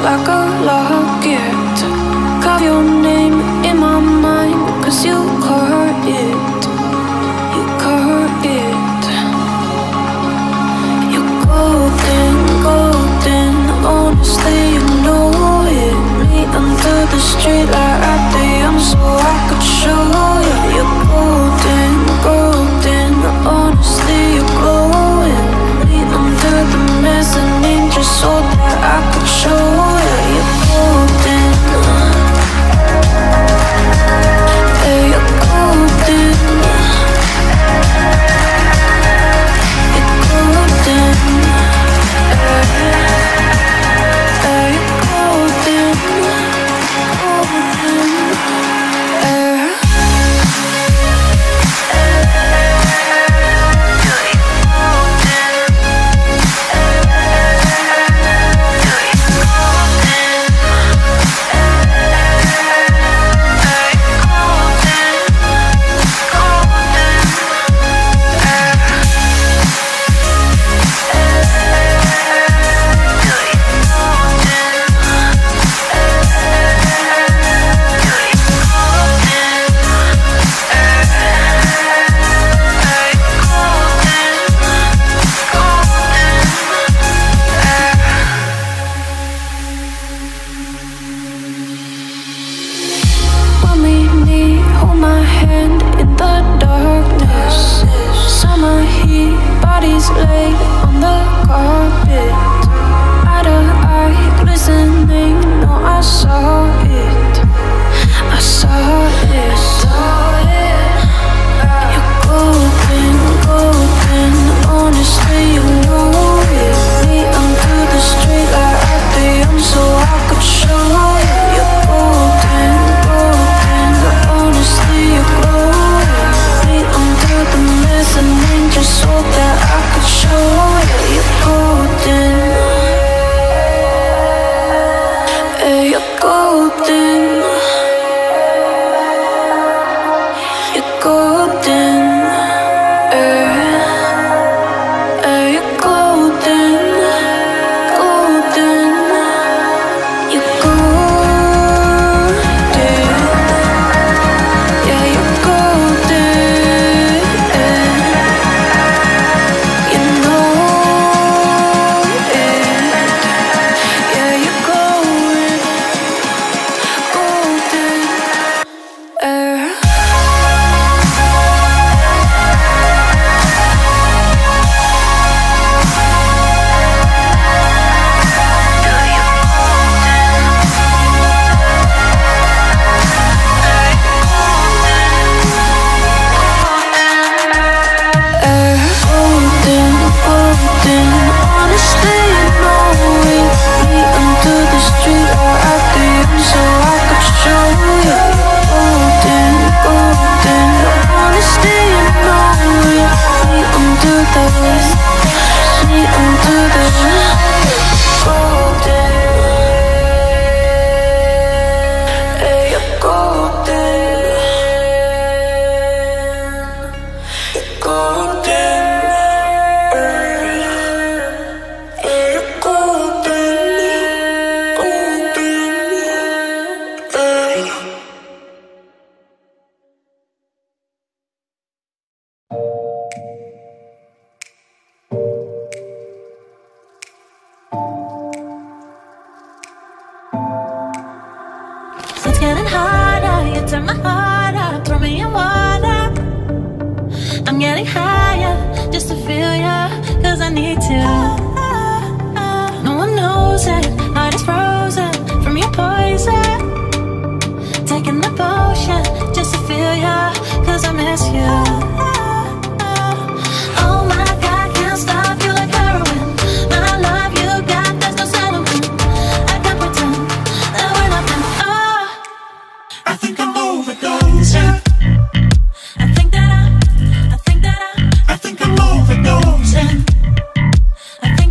like a locket. Carve your name in my mind, 'cause you caught it. You caught it. You're golden, golden. Honestly, you know it. Meet under the street light right there, so I could show you. You're golden, golden. Honestly, you're glowing. Meet under the mezzanine just so that I could show you. You're golden. Yeah, you're golden. You're golden. Laid on the carpet, eye to eye, glistening. No, I saw it, I saw it. You're golden, golden. Honestly, you know it. Me under the street light right there, so I could show you. You're golden, golden. Honestly, you're glowing. Me under the mezzanine just so that I could show you. You're golden. Yeah, you're golden. You're golden. Yeah, you're golden. Golden. You're golden. Yeah, you're golden. You know it. Yeah, you're going golden. Golden, golden. Honestly, you know it. Me under the street light out there, so I could show you. Golden, golden. Honestly, you know it. Me under the golden. Yeah, you're golden. Golden. It's getting harder, you turn my heart up, throw me in water. I'm getting higher, just to feel ya, 'cause I need to. No one knows it, heart is frozen from your poison. Taking the potion, just to feel ya, 'cause I miss you. Oh my God, can't stop you like heroin. My love you got, there's no settlement. I can't pretend that we're nothing. Oh, I think I'm overdosing. I think that I'm I think I'm overdosing. I think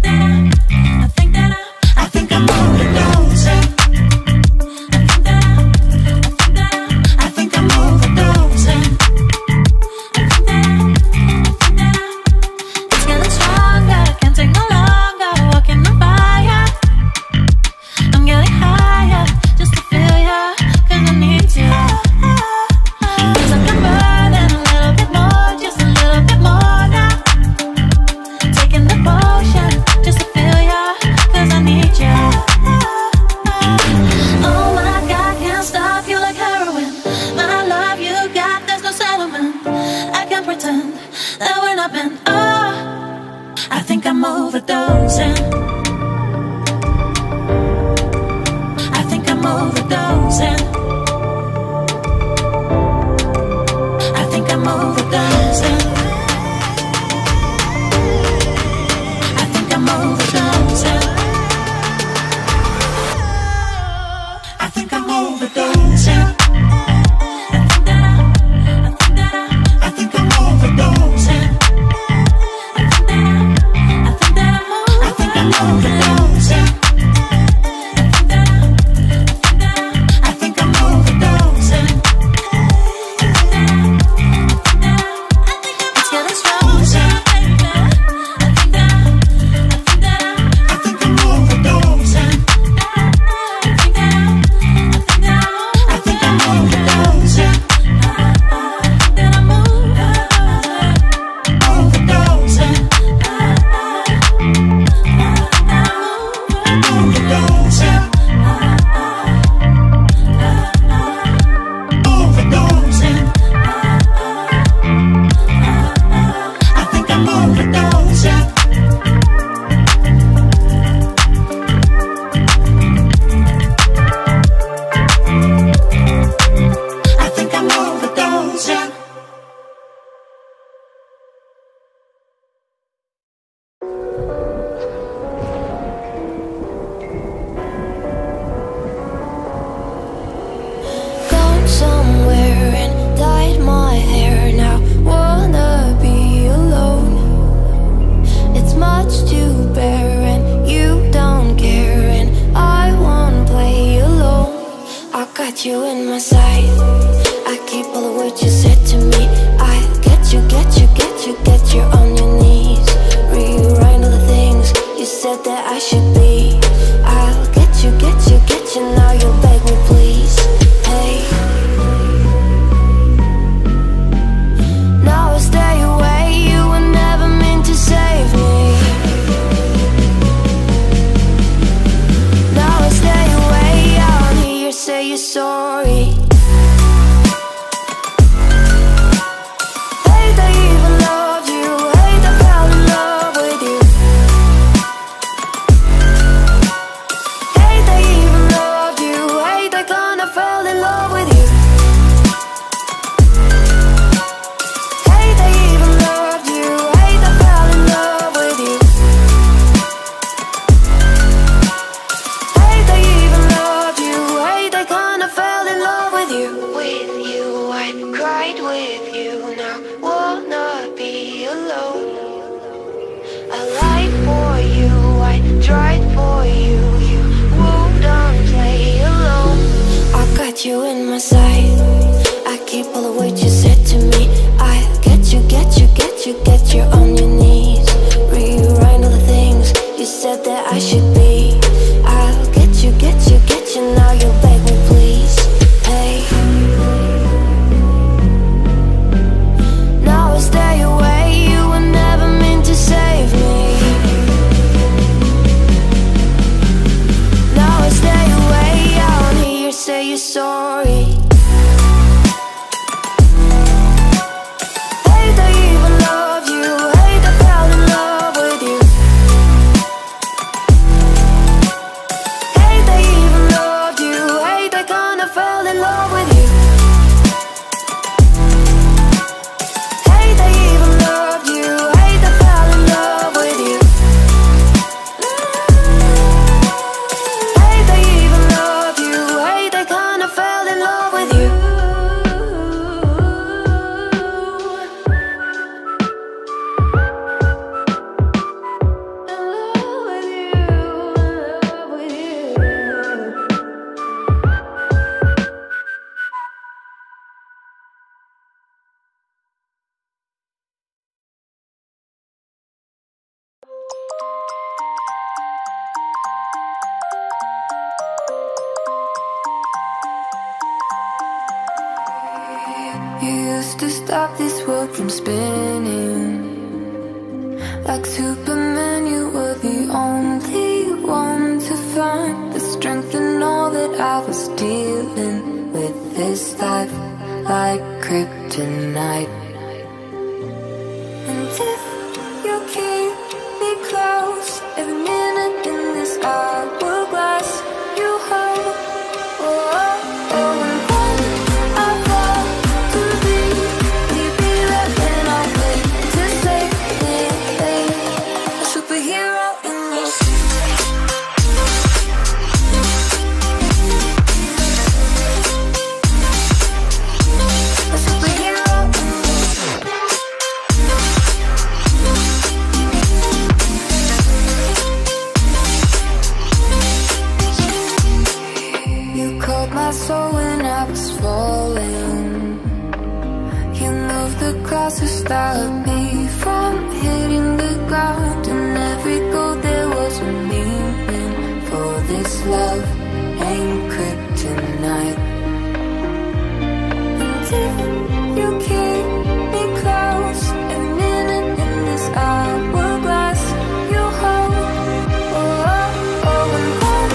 got you in my sight. I keep all the words you said to me. I get you, get you, get you, get you on your knees. Rewrite all the things you said that I should be. I'll get you, get you, get you. Now you'll beg me please. Hey, now I stay away. You were never meant to save me. Now I stay away. I don't hear you say you're sorry. Hate I even loved you. Hate I fell in love with you. Hate I even loved you. Hate I kinda fell in love with you. Hate I even loved you. Hate I fell in love with you. Hate I even loved you. Hate I kinda fell in love with you. With you, I cried with you. Now wanna be alone. I lied for you, I tried for you. You wouldn't play alone. I got you in my sight. I keep all the words you said to me. I get you, get you, get you, get you on your knees. Rewrite all the things you said that I should be. I'll get you, get you, get you. Now you'll beg me please. Hey, now I stay away. You were never meant to save me. Now I stay away. I don't hear you say you're sorry. Hate I even loved you. Hate I fell in love with you. Hate I even loved you. Hate I kinda fell in love with you. Hate I even loved you. Hate I fell in love with you. Hate I even loved you. Hate I kinda fell in love with you. You used to stop this world from spinning. Like Superman, you were the only one to find the strength in all that I was dealing with this life, like kryptonite. And if you keep me close, every minute in this hourglass you hold. Oh, oh, oh, and when I fall to thee, will you be there when I wait to save me? A superhero in your sleep. A superhero in your sleep. You caught my soul when I was falling. You moved the cross to stop me from hitting the ground. And every goal there was a meaning. For this love ain't kryptonite. And if you keep me close, every minute in this hourglass you hold. Oh, oh, oh, and when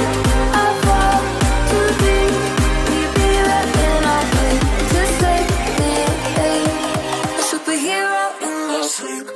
I fall to thee, will you be there when I wait to save me? A superhero in your sleep.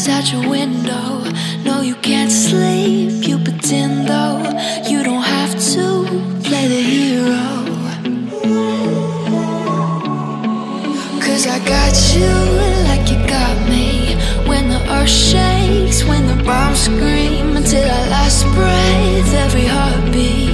eyes out your window. No, you can't sleep, you pretend though. You don't have to play the hero. Cause I got you like you got me. When the earth shakes, when the bombs scream, until our last breath, every heartbeat.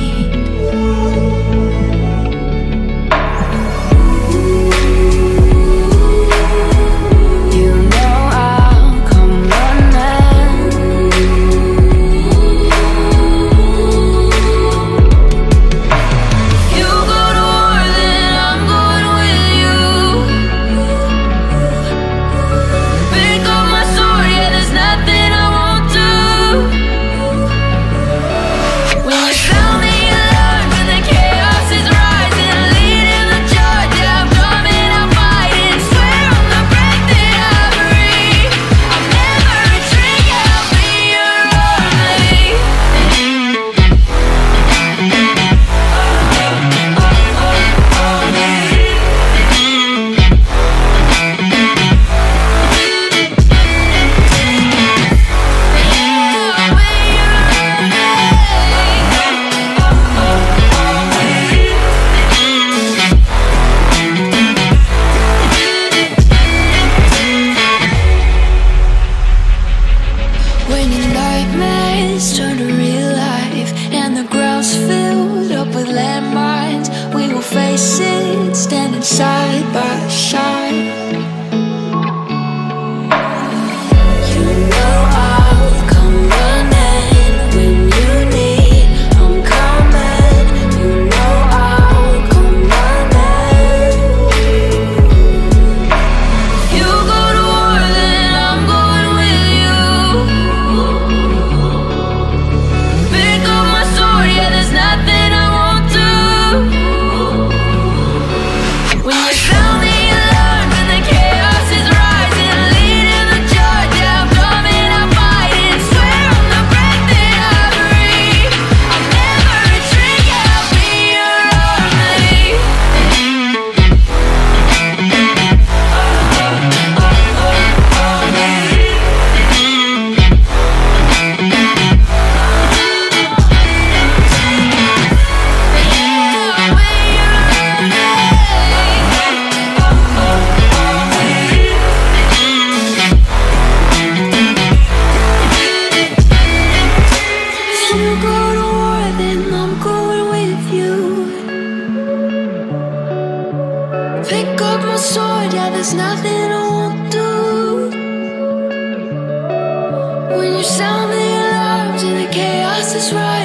When you sound the alarms and the chaos is right.